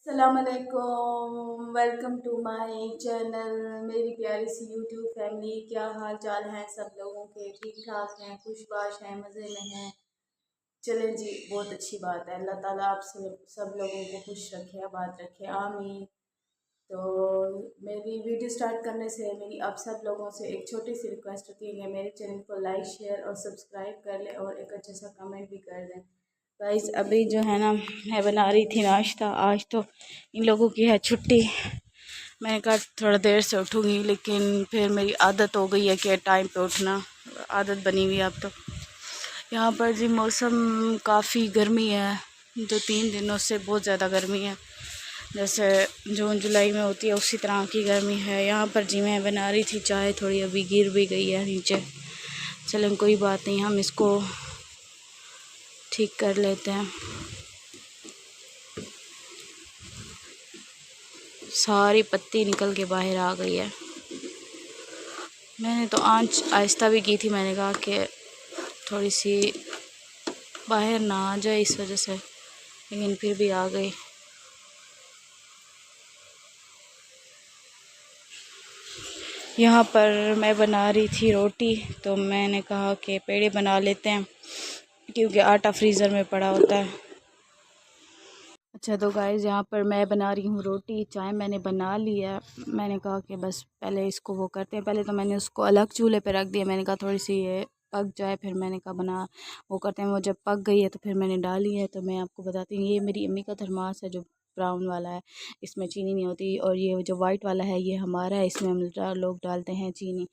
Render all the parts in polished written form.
अस्सलामुअलैकुम, welcome to my channel. मेरी प्यारी सी यूट्यूब फैमिली, क्या हाल चाल हैं सब लोगों के? ठीक ठाक हैं, खुशबाश हैं, मज़े में हैं? चलें जी, बहुत अच्छी बात है। अल्लाह ताला आप सब लोगों को खुश रखे, आबाद रखे, आमीन। तो मेरी वीडियो स्टार्ट करने से मेरी आप सब लोगों से एक छोटी सी रिक्वेस्ट होती है कि मेरे चैनल को लाइक शेयर और सब्सक्राइब कर लें और एक अच्छा सा कमेंट भी कर दें। गाइस अभी जो है ना, मैं बना रही थी नाश्ता। आज तो इन लोगों की है छुट्टी। मैंने कहा थोड़ा देर से उठूँगी, लेकिन फिर मेरी आदत हो गई है कि टाइम पे उठना, आदत बनी हुई है अब तो। यहाँ पर जी मौसम काफ़ी गर्मी है, 2-3 दिनों से बहुत ज़्यादा गर्मी है। जैसे जून जुलाई में होती है उसी तरह की गर्मी है यहाँ पर जी। मैं बना रही थी चाय, थोड़ी अभी गिर भी गई है नीचे। चलें कोई बात नहीं, हम इसको ठीक कर लेते हैं। सारी पत्ती निकल के बाहर आ गई है। मैंने तो आंच आहिस्ता भी की थी, मैंने कहा कि थोड़ी सी बाहर ना आ जाए इस वजह से, लेकिन फिर भी आ गई। यहाँ पर मैं बना रही थी रोटी, तो मैंने कहा कि पेड़े बना लेते हैं क्योंकि आटा फ्रीज़र में पड़ा होता है। अच्छा तो गाइस, यहाँ पर मैं बना रही हूँ रोटी। चाय मैंने बना ली है। मैंने कहा कि बस पहले इसको वो करते हैं। पहले तो मैंने उसको अलग चूल्हे पे रख दिया। मैंने कहा थोड़ी सी ये पक जाए, फिर मैंने कहा बना वो करते हैं। वो जब पक गई है तो फिर मैंने डाली है। तो मैं आपको बताती हूँ, ये मेरी अम्मी का थर्मास है जो ब्राउन वाला है, इसमें चीनी नहीं होती। और ये जो वाइट वाला है ये हमारा है, इसमें हम लोग डालते हैं चीनी।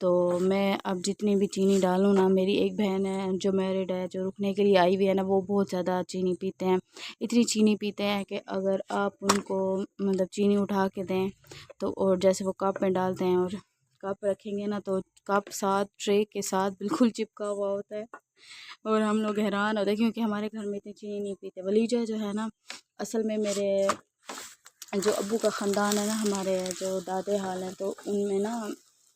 तो मैं अब जितनी भी चीनी डालूँ ना, मेरी एक बहन है जो मैरिड है, जो रुकने के लिए आई हुई है ना, वो बहुत ज़्यादा चीनी पीते हैं। इतनी चीनी पीते हैं कि अगर आप उनको मतलब चीनी उठा के दें तो, और जैसे वो कप में डालते हैं और कप रखेंगे ना, तो कप साथ ट्रे के साथ बिल्कुल चिपका हुआ होता है। और हम लोग हैरान होते हैं क्योंकि हमारे घर में इतनी चीनी नहीं पीते। वलीजा जो है ना, असल में मेरे जो अब्बू का ख़ानदान है ना, हमारे जो दादे हाल हैं, तो उनमें ना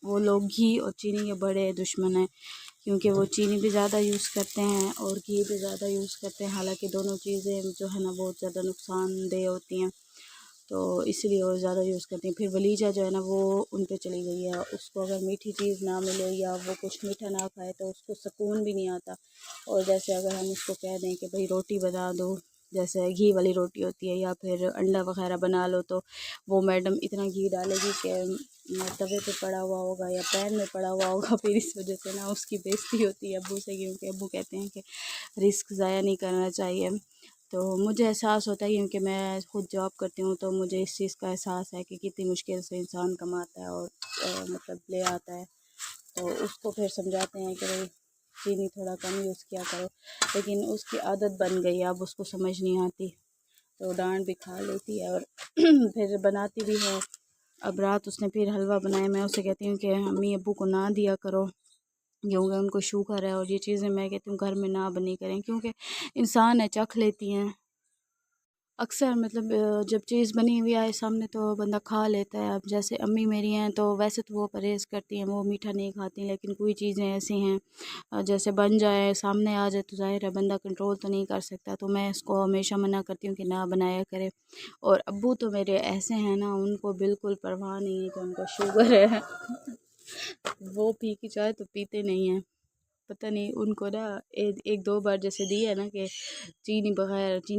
वो लोग घी और चीनी के बड़े दुश्मन हैं, क्योंकि वो चीनी भी ज़्यादा यूज़ करते हैं और घी भी ज़्यादा यूज़ करते हैं। हालांकि दोनों चीज़ें जो है ना बहुत ज़्यादा नुकसानदेह होती हैं, तो इसलिए वो ज़्यादा यूज़ करती हैं। फिर वलीजा जो है ना वो उन पे चली गई है। उसको अगर मीठी चीज़ ना मिले या वो कुछ मीठा ना खाए तो उसको सुकून भी नहीं आता। और जैसे अगर हम उसको कह दें कि भाई रोटी बना दो, जैसे घी वाली रोटी होती है, या फिर अंडा वगैरह बना लो, तो वो मैडम इतना घी डालेगी कि तवे पे पड़ा हुआ होगा या पैन में पड़ा हुआ होगा। फिर इस वजह से ना उसकी बेइज्जती होती है अब्बू से, क्योंकि अब्बू कहते हैं कि रिस्क ज़ाया नहीं करना चाहिए। तो मुझे एहसास होता है क्योंकि मैं खुद जॉब करती हूँ, तो मुझे इस चीज़ का एहसास है कि कितनी मुश्किल से इंसान कमाता है और मतलब ले आता है। तो उसको फिर समझाते हैं कि भाई चीनी थोड़ा कम यूज़ किया करो, लेकिन उसकी आदत बन गई, अब उसको समझ नहीं आती, तो डांट भी खा लेती है और फिर बनाती भी है। अब रात उसने फिर हलवा बनाया। मैं उसे कहती हूँ कि अम्मी अब्बू को ना दिया करो क्योंकि उनको शुगर है, और ये चीज़ें मैं कहती हूँ घर में ना बनी करें, क्योंकि इंसान है चख लेती हैं अक्सर। मतलब जब चीज़ बनी हुई आए सामने तो बंदा खा लेता है। अब जैसे अम्मी मेरी हैं, तो वैसे तो वो परहेज़ करती हैं, वो मीठा नहीं खाती, लेकिन कोई चीज़ें ऐसी हैं जैसे बन जाए सामने आ जाए तो ज़ाहिर है बंदा कंट्रोल तो नहीं कर सकता। तो मैं इसको हमेशा मना करती हूँ कि ना बनाया करे। और अब्बू तो मेरे ऐसे हैं ना, उनको बिल्कुल परवाह नहीं है कि उनको शुगर है। वो पी की चाय तो पीते नहीं हैं। पता नहीं उनको ना एक दो बार जैसे दी है ना कि चीनी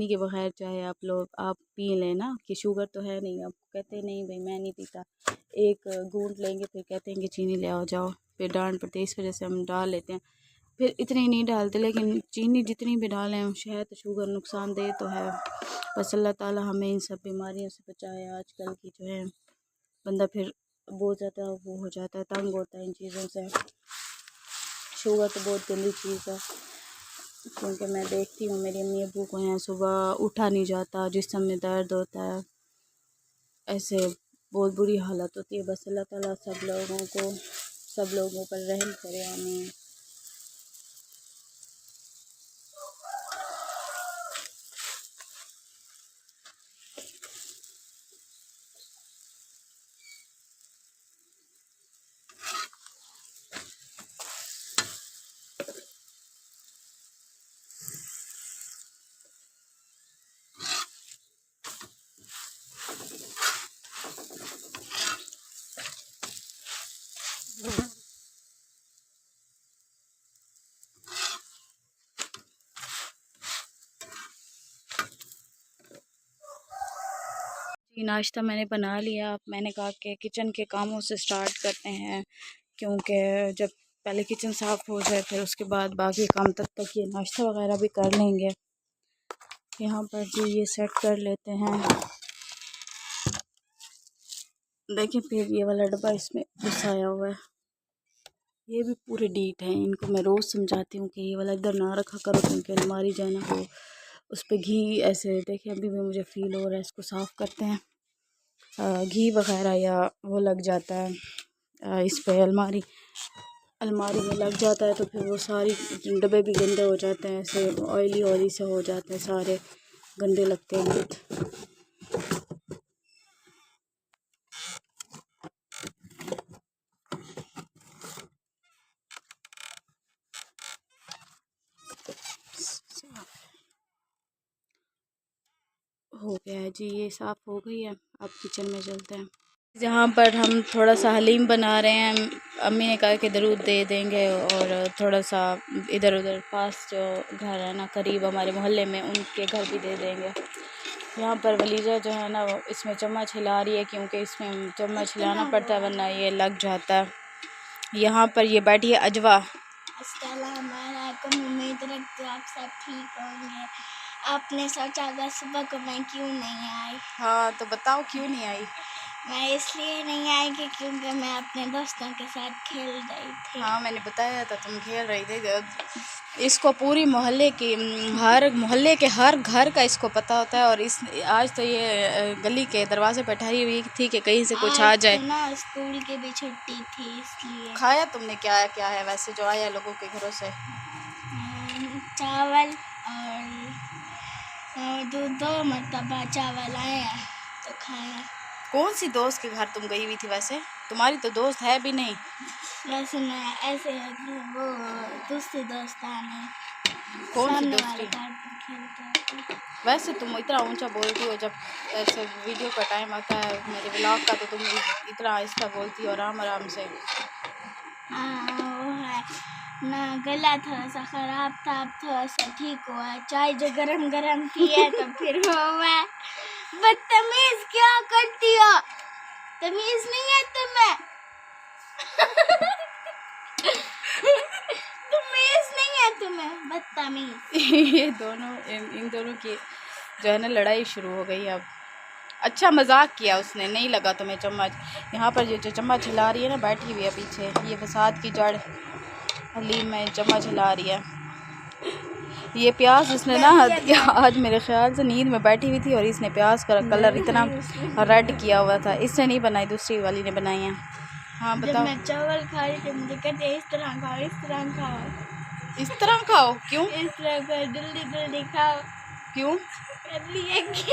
के बगैर चाहे आप पी लें ना, कि शुगर तो है नहीं। अब कहते नहीं भाई मैं नहीं पीता, एक घूंट लेंगे फिर कहते हैं कि चीनी ले आओ जाओ, फिर डांट पड़ती है। इस वजह से हम डाल लेते हैं, फिर इतनी नहीं डालते, लेकिन चीनी जितनी भी डालें शहद शुगर नुकसानदेह तो है। बस अल्लाह ताला हमें इन सब बीमारियों से बचाए। आजकल की जो है बंदा फिर बहुत ज़्यादा वो हो जाता है, तंग होता है इन चीज़ों से। शुगर तो बहुत गंदी चीज़ है, क्योंकि मैं देखती हूँ मेरी अम्मी अब्बू को यहाँ सुबह उठा नहीं जाता, जिस्म में दर्द होता है, ऐसे बहुत बुरी हालत होती है। बस अल्लाह ताला सब लोगों पर रहम करे, आमीन। ये नाश्ता मैंने बना लिया। अब मैंने कहा कि किचन के कामों से स्टार्ट करते हैं, क्योंकि जब पहले किचन साफ़ हो जाए फिर उसके बाद बाकी काम, तब तक ये नाश्ता वगैरह भी कर लेंगे। यहाँ पर जी ये सेट कर लेते हैं। देखिए फिर ये वाला डब्बा इसमें घुसाया हुआ है, ये भी पूरे डीट हैं। इनको मैं रोज़ समझाती हूँ कि ये वाला इधर ना रखा करो, क्योंकि अलमारी जो है ना वो उस पर घी ऐसे, देखिए अभी भी मुझे फ़ील हो रहा है। इसको साफ़ करते हैं, घी वगैरह या वो लग जाता है इस पे, अलमारी में लग जाता है, तो फिर वो सारी डब्बे भी गंदे हो जाते हैं, ऐसे ऑयली से हो जाते हैं, सारे गंदे लगते हैं। हो गया है जी, ये साफ़ हो गई है। अब किचन में चलते हैं, जहाँ पर हम थोड़ा सा हलीम बना रहे हैं। अम्मी ने कहा कि दरूद दे देंगे, और थोड़ा सा इधर उधर पास जो घर है ना करीब हमारे मोहल्ले में, उनके घर भी दे देंगे। यहाँ पर वलीजा जो है ना वो इसमें चम्मच हिला रही है, क्योंकि इसमें चम्मच हिलाना पड़ता है वरना ये लग जाता है। यहाँ पर ये बैठी है अजवा। अस्सलामुअलैकुम, उम्मीद रखती हूँ आप सब ठीक होंगे। आपने सोचा था सुबह को मैं क्यों नहीं आई? हाँ तो बताओ क्यों नहीं आई? मैं इसलिए नहीं आई कि क्योंकि मैं अपने दोस्तों के साथ खेल रही थी। हाँ मैंने बताया था तुम खेल रही थी। इसको पूरी मोहल्ले की, हर मोहल्ले के हर घर का इसको पता होता है। और इस आज तो ये गली के दरवाजे पर ठहरी हुई थी कि कहीं से कुछ आ जाए। ना स्कूल की भी छुट्टी थी इसलिए। खाया तुमने क्या क्या है वैसे जो आया लोगों के घरों से? चावल और दो मरतबा चावल आया तो खाया। कौन सी दोस्त के घर तुम गई हुई थी वैसे? तुम्हारी तो दोस्त है भी नहीं। वैसे मैं ऐसे वो दूसरी दोस्त आने कौन सी सामने दोस्ती? वाले घर पर खेलते थे। वैसे तुम इतना ऊंचा बोलती हो, जब ऐसे वीडियो का टाइम आता है मेरे व्लॉग का, तो तुम इतना आहिस्ता बोलती हो, आराम आराम से। हाँ वो है ना, गला थोड़ा सा ख़राब था, अब थोड़ा सा ठीक हुआ है। चाय जो गरम गरम पी है तो फिर हुआ है। बदतमीज क्या करती हो? तमीज नहीं है तुम्हें? तमीज नहीं है तुम्हें, बदतमीज। ये दोनों इन दोनों की जो है ना लड़ाई शुरू हो गई अब। अच्छा मजाक किया उसने, नहीं लगा तुम्हें चम्मच? यहाँ पर जो चम्मच हिला रही है ना बैठी हुई है पीछे, ये फसाद की जड़ हलीम में चम्मच हिला रही है। ये प्याज इसने ना आज मेरे ख्याल से नींद में बैठी हुई थी, और इसने प्याज का कलर इतना रेड किया हुआ था। इसने नहीं बनाई, दूसरी वाली ने बनाई है। हाँ बताओ। जब मैं चावल खा रही थी मुझे कहते इस तरह खाओ, इस तरह खाओ, इस तरह खाओ? क्यों? इस तरह खाओ, जल्दी जल्दी खाओ। क्यों? इसलिए कि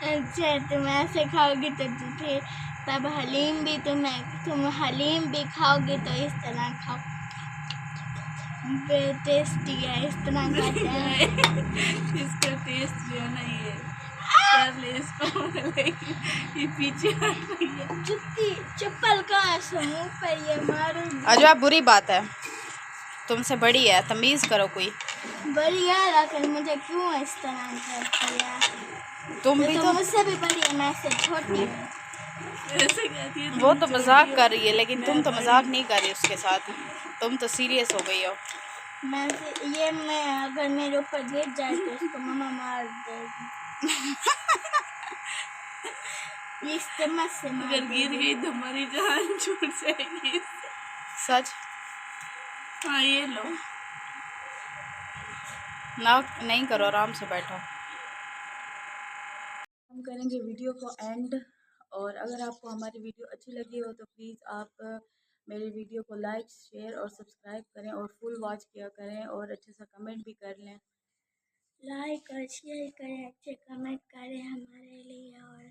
अच्छा तुम ऐसे खाओगी तो फिर तब हलीम भी तुम हलीम भी खाओगे तो इस तरह खाओ, टेस्टी है, इस तरह खाते हैं। इसका टेस्ट जो है ना ये कर ले इसको, ये पीछे हट रही है। जुत्ती चप्पल कहाँ से मुंह पर ये मारूंगी। अजब बुरी बात है, तुमसे बड़ी है, तमीज़ करो कोई। बड़ी है लेकिन मुझे क्यों इस तरह करती है? तुम भी तो मुझसे भी बड़ी है, मैं इससे छोटी हूँ। ऐसे कहती है। वो तो मजाक कर रही है, लेकिन तुम तो मजाक नहीं कर रही उसके साथ, तुम तो सीरियस हो गई हो। मैं अगर मेरे ऊपर गिर जाए तो उसको मम्मा मार देगी। इस चम्मच से अगर गिर गई तो हमारी जान छूट जाएगी। सच? हाँ ये लो ना, नहीं करो, आराम से बैठो। हम करेंगे वीडियो को एंड, और अगर आपको हमारी वीडियो अच्छी लगी हो तो प्लीज़ आप मेरी वीडियो को लाइक शेयर और सब्सक्राइब करें, और फुल वॉच किया करें, और अच्छे से कमेंट भी कर लें। लाइक और शेयर करें, अच्छे कमेंट करें हमारे लिए। और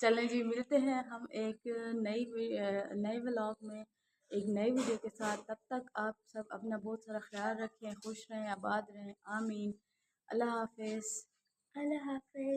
चलें जी, मिलते हैं हम एक नए व्लॉग में एक नई वीडियो के साथ। तब तक आप सब अपना बहुत सारा ख्याल रखें, खुश रहें, आबाद रहें, आमीन। अल्लाह हाफिज़। अल्लाह हाफिज़।